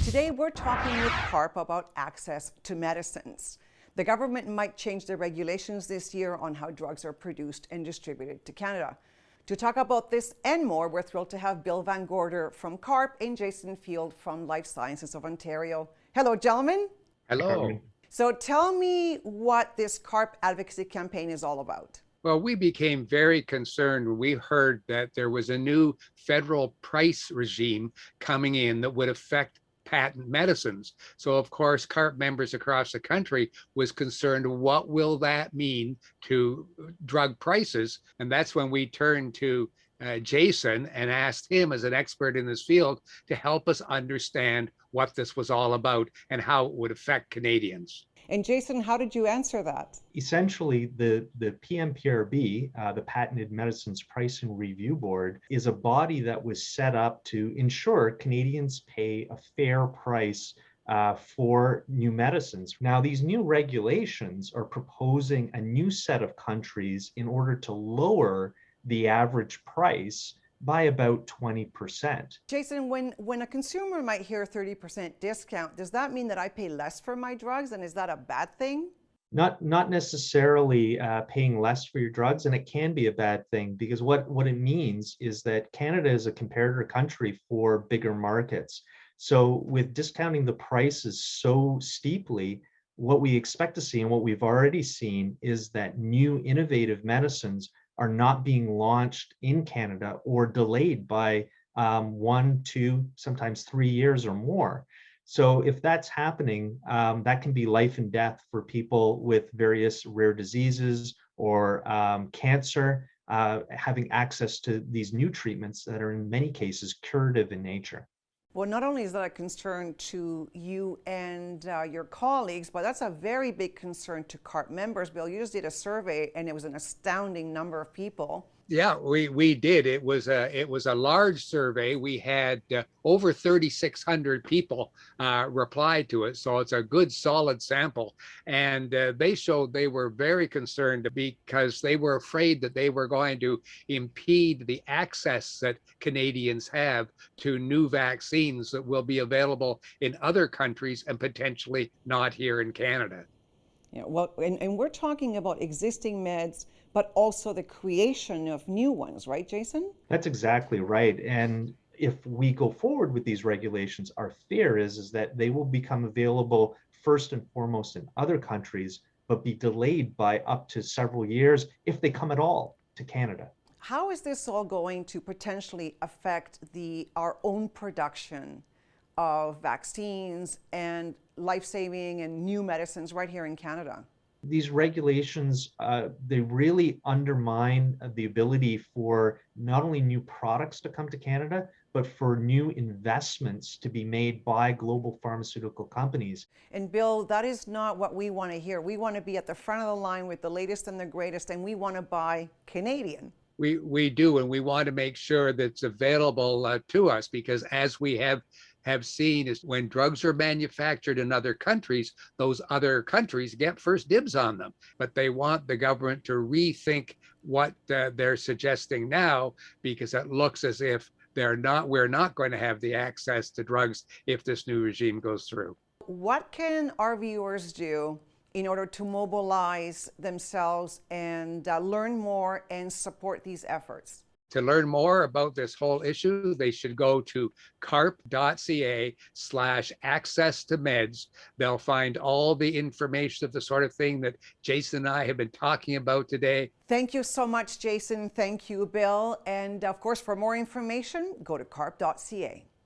Today, we're talking with CARPe about access to medicines. The government might change the regulations this year on how drugs are produced and distributed to Canada. To talk about this and more, we're thrilled to have Bill Van Gorder from CARPe and Jason Field from Life Sciences of Ontario. Hello, gentlemen. Hello. So tell me what this CARPe advocacy campaign is all about. Well, we became very concerned when we heard that there was a new federal price regime coming in that would affect patent medicines. So, of course, CARPe members across the country was concerned, what will that mean to drug prices? And that's when we turned to Jason and asked him, as an expert in this field, to help us understand what this was all about and how it would affect Canadians. And Jason, how did you answer that? Essentially, the PMPRB, the Patented Medicines Pricing Review Board, is a body that was set up to ensure Canadians pay a fair price for new medicines. Now, these new regulations are proposing a new set of countries in order to lower the average price by about 20%. Jason, when a consumer might hear 30% discount, does that mean that I pay less for my drugs, and is that a bad thing? Not necessarily paying less for your drugs, and it can be a bad thing because what it means is that Canada is a comparator country for bigger markets. So with discounting the prices so steeply, what we expect to see and what we've already seen is that new innovative medicines are not being launched in Canada or delayed by 1, 2, sometimes 3 years or more. So if that's happening, that can be life and death for people with various rare diseases or cancer, having access to these new treatments that are in many cases curative in nature. Well, not only is that a concern to you and your colleagues, but that's a very big concern to CARPe members. Bill, you just did a survey, and it was an astounding number of people. Yeah, we did. It was a large survey. We had over 3,600 people reply to it, so it's a good solid sample. And they showed they were very concerned because they were afraid that they were going to impede the access that Canadians have to new vaccines that will be available in other countries and potentially not here in Canada. Yeah, well, and we're talking about existing meds, but also the creation of new ones, right, Jason? That's exactly right. And if we go forward with these regulations, our fear is that they will become available first and foremost in other countries, but be delayed by up to several years if they come at all to Canada. How is this all going to potentially affect our own production of vaccines and life-saving and new medicines right here in Canada? These regulations, they really undermine the ability for not only new products to come to Canada, but for new investments to be made by global pharmaceutical companies. And Bill, that is not what we want to hear. We want to be at the front of the line with the latest and the greatest, and we want to buy Canadian. We do, and we want to make sure that it's available to us, because as we have seen, is when drugs are manufactured in other countries, those other countries get first dibs on them. But they want the government to rethink what they're suggesting now, because it looks as if we're not going to have the access to drugs if this new regime goes through. What can our viewers do in order to mobilize themselves and learn more and support these efforts? To learn more about this whole issue, they should go to carpe.ca/access to meds. They'll find all the information of the sort of thing that Jason and I have been talking about today. Thank you so much, Jason. Thank you, Bill. And of course, for more information, go to carpe.ca.